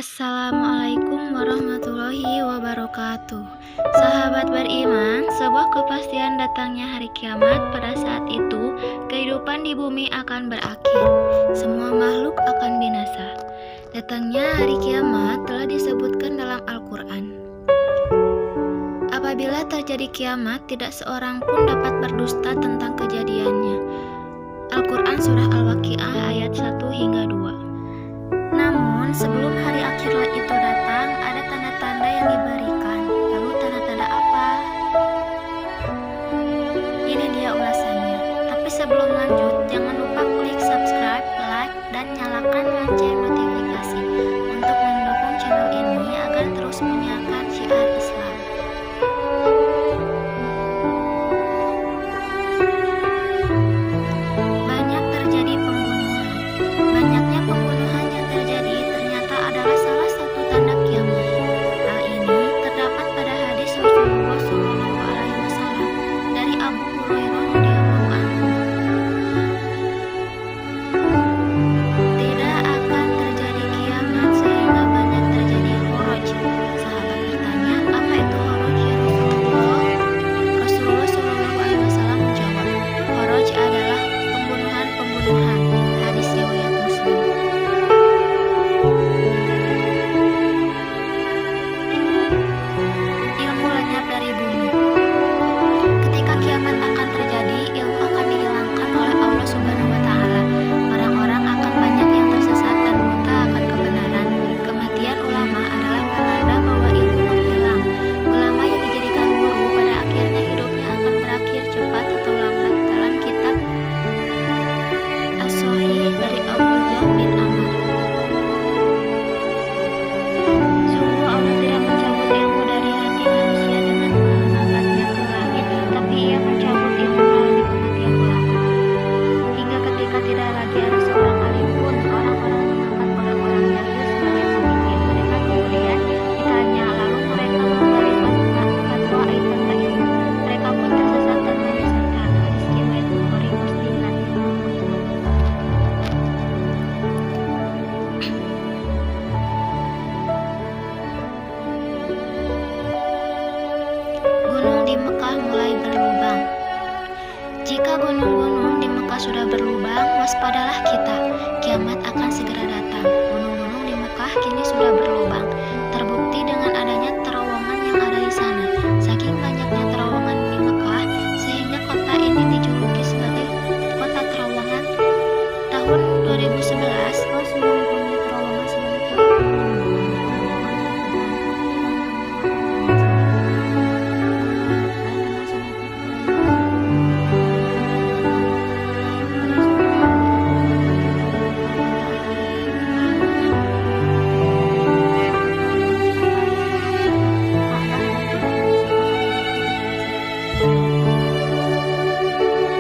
Assalamualaikum warahmatullahi wabarakatuh. Sahabat beriman, sebuah kepastian datangnya hari kiamat. Pada saat itu, kehidupan di bumi akan berakhir. Semua makhluk akan binasa. Datangnya hari kiamat telah disebutkan dalam Al-Quran. Apabila terjadi kiamat, tidak seorang pun dapat berdusta tentang kejadiannya. Al-Quran Surah Al-Waqiah ayat 1 hingga 2. Namun, sebelum hari akhirat itu datang, ada tanda-tanda yang diberikan. Lalu tanda-tanda apa? Ini dia ulasannya. Tapi sebelum lanjut, jangan lupa klik subscribe, like, dan nyalakan lonceng notifikasi untuk mendukung channel ini agar terus menyiarkan syiar Islam. Banyak terjadi pembunuhan. Banyaknya pembunuhan yang terjadi ternyata adalah salah satu tanda kiamat. Hal ini terdapat pada hadis Rasulullah SAW dari Abu Hurairah radhiyallahu anhu. Tidak akan terjadi kiamat sehingga banyak terjadi khuruj. Sahabat bertanya, apa itu khuruj ya Rasulullah? Rasulullah SAW menjawab, khuruj adalah pembunuhan. Hadis riwayat Muslim. Ilmu lenyap dari bumi. Ketika kiamat akan terjadi, ilmu akan dihilangkan oleh Allah Subhanahu wa Ta'ala. Orang-orang akan banyak yang tersesat dan buta akan kebenaran. Kematian ulama adalah penanda bahwa ilmu menghilang. Ulama yang dijadikan guru pada akhirnya hidupnya akan berakhir cepat atau lambat. Dalam kitab As-Sahih dari Abdullah bin Amr. Sungguh Allah tidak mencabut ilmu dari hati manusia dengan mengangkatnya ke langit, tapi Ia mencabut ilmu melalui kematian ulama. Hingga ketika tidak lagi ada seorang alim pun, orang-orang mengangkat orang-orang jahil sebagai pemimpin. Mereka kemudian ditanya, lalu mereka memberi fatwa tentang ilmu. Mereka pun tersesat dan menyesatkan. Hadis riwayat Bukhari Muslim dan Gunung di Mekah mulai berlubang. Jika gunung-gunung di Mekah sudah berlubang, waspadalah kita. Kiamat akan segera datang. Gunung-gunung di Mekah kini sudah berlubang. Terbukti dengan adanya terowongan yang ada di sana. Saking banyaknya terowongan di Mekah, sehingga kota ini dijuluki sebagai kota terowongan. Tahun 2011, Rasulullah mempunyai terowongan sebanyak 20.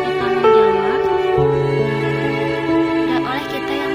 Kita menjawab, dan oleh kita yang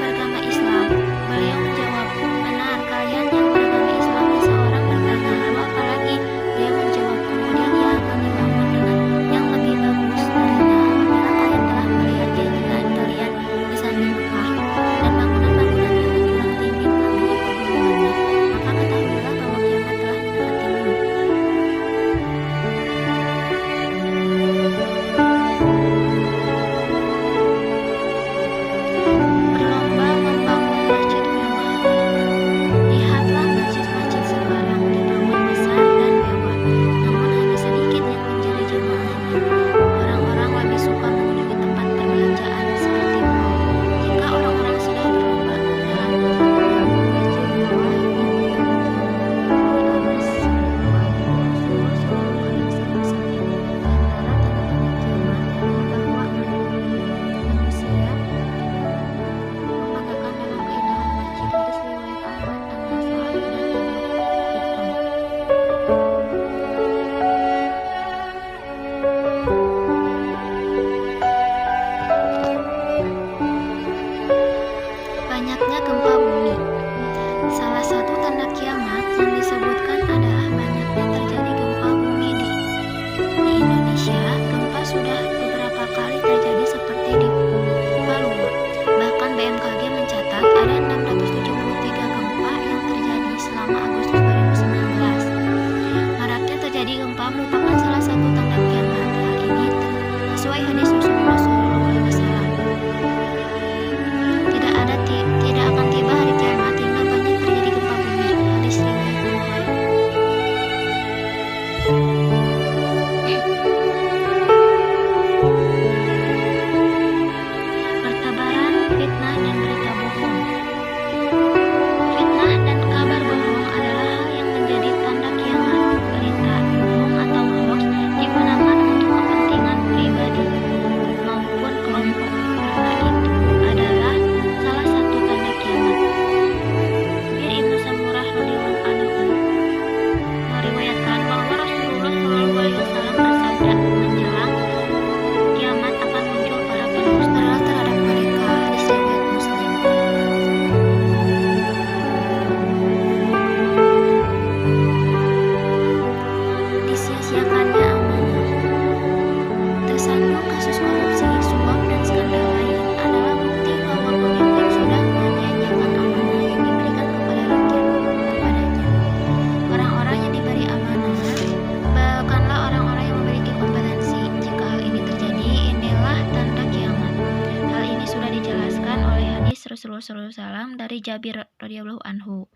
Rasulullah SAW dari Jabir radhiyallahu anhu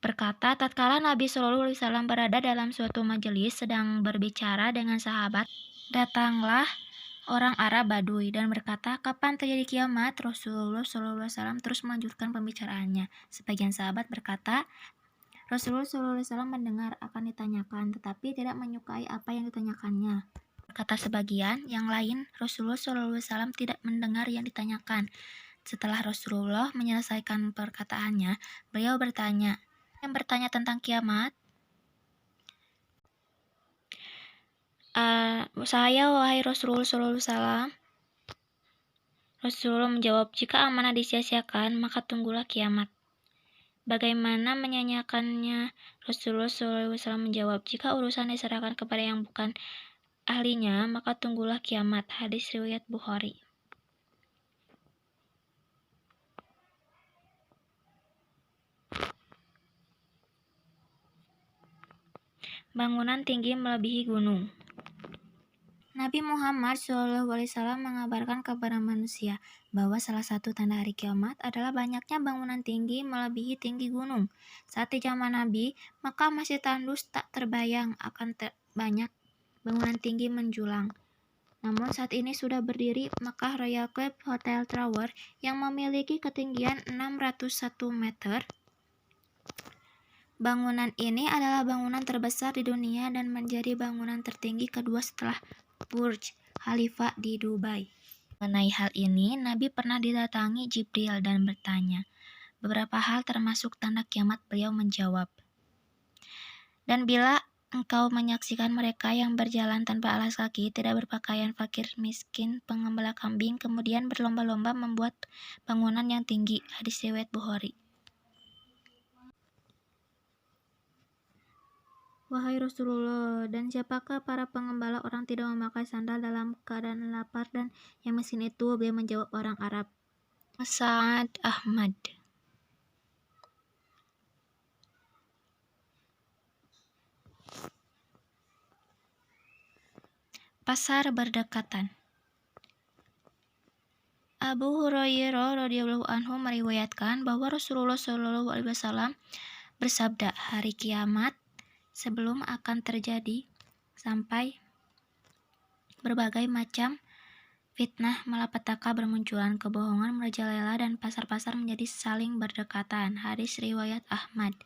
berkata, tatkala Nabi SAW berada dalam suatu majelis sedang berbicara dengan sahabat, datanglah orang Arab Baduy dan berkata, kapan terjadi kiamat? Rasulullah SAW terus melanjutkan pembicaraannya. Sebagian sahabat berkata, Rasulullah SAW mendengar akan ditanyakan, tetapi tidak menyukai apa yang ditanyakannya. Kata sebagian yang lain, Rasulullah SAW tidak mendengar yang ditanyakan. Setelah Rasulullah menyelesaikan perkataannya, beliau bertanya, yang bertanya tentang kiamat? Saya, wahai Rasulullah SAW. Rasulullah menjawab, jika amanah disia-siakan, maka tunggulah kiamat. Bagaimana menyanyikannya? Rasulullah SAW menjawab, jika urusan diserahkan kepada yang bukan ahlinya, maka tunggulah kiamat. Hadis riwayat Bukhari. Bangunan tinggi melebihi gunung. Nabi Muhammad SAW mengabarkan kepada manusia bahwa salah satu tanda hari kiamat adalah banyaknya bangunan tinggi melebihi tinggi gunung. Saat di zaman Nabi, maka masih tandus tak terbayang akan banyak bangunan tinggi menjulang. Namun saat ini sudah berdiri Makkah Royal Club Hotel Tower yang memiliki ketinggian 601 meter. Bangunan ini adalah bangunan terbesar di dunia dan menjadi bangunan tertinggi kedua setelah Burj Khalifa di Dubai. Mengenai hal ini, Nabi pernah didatangi Jibril dan bertanya beberapa hal termasuk tanda kiamat. Beliau menjawab, dan bila engkau menyaksikan mereka yang berjalan tanpa alas kaki, tidak berpakaian, fakir, miskin, pengembala kambing, kemudian berlomba-lomba membuat bangunan yang tinggi. Hadis riwayat Bukhari. Wahai Rasulullah, dan siapakah para pengembala orang tidak memakai sandal dalam keadaan lapar dan yang miskin itu? Beliau menjawab, orang Arab. Sa'ad Ahmad. Pasar berdekatan. Abu Hurairah radhiyallahu anhu meriwayatkan bahwa Rasulullah SAW bersabda, hari kiamat sebelum akan terjadi sampai berbagai macam fitnah malapetaka bermunculan, kebohongan merajalela dan pasar-pasar menjadi saling berdekatan. Hadis riwayat Ahmad.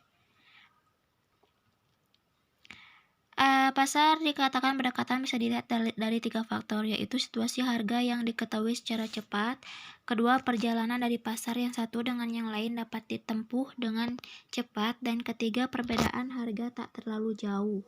Pasar dikatakan berdekatan bisa dilihat dari 3 faktor, yaitu situasi harga yang diketahui secara cepat, kedua perjalanan dari pasar yang satu dengan yang lain dapat ditempuh dengan cepat, dan ketiga perbedaan harga tak terlalu jauh.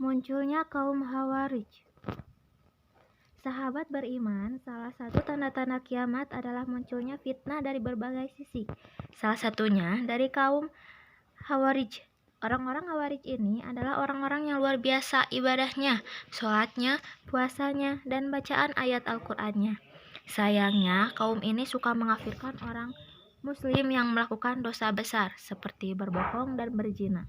Munculnya kaum Khawarij. Sahabat beriman, salah satu tanda-tanda kiamat adalah munculnya fitnah dari berbagai sisi. Salah satunya dari kaum Khawarij. Orang-orang Khawarij ini adalah orang-orang yang luar biasa ibadahnya, sholatnya, puasanya, dan bacaan ayat Al-Qur'annya. Sayangnya, kaum ini suka mengkafirkan orang muslim yang melakukan dosa besar, seperti berbohong dan berzina.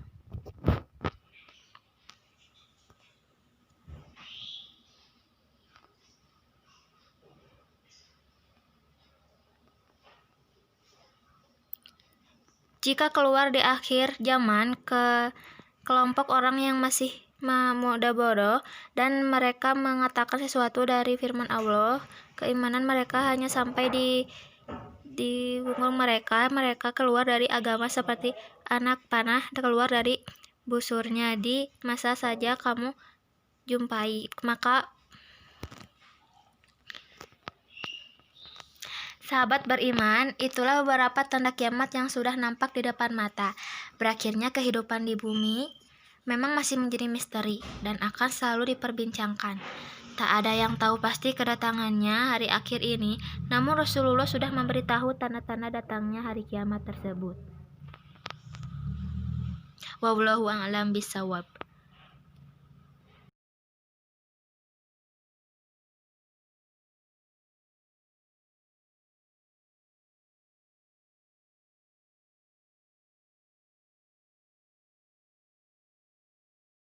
Jika keluar di akhir zaman ke kelompok orang yang masih muda bodoh dan mereka mengatakan sesuatu dari firman Allah, keimanan mereka hanya sampai di punggung mereka keluar dari agama seperti anak panah keluar dari busurnya. Di masa saja kamu jumpai, maka sahabat beriman, itulah beberapa tanda kiamat yang sudah nampak di depan mata. Berakhirnya kehidupan di bumi memang masih menjadi misteri dan akan selalu diperbincangkan. Tak ada yang tahu pasti kedatangannya hari akhir ini, namun Rasulullah sudah memberitahu tanda-tanda datangnya hari kiamat tersebut. Wallahu a'lam bishawab.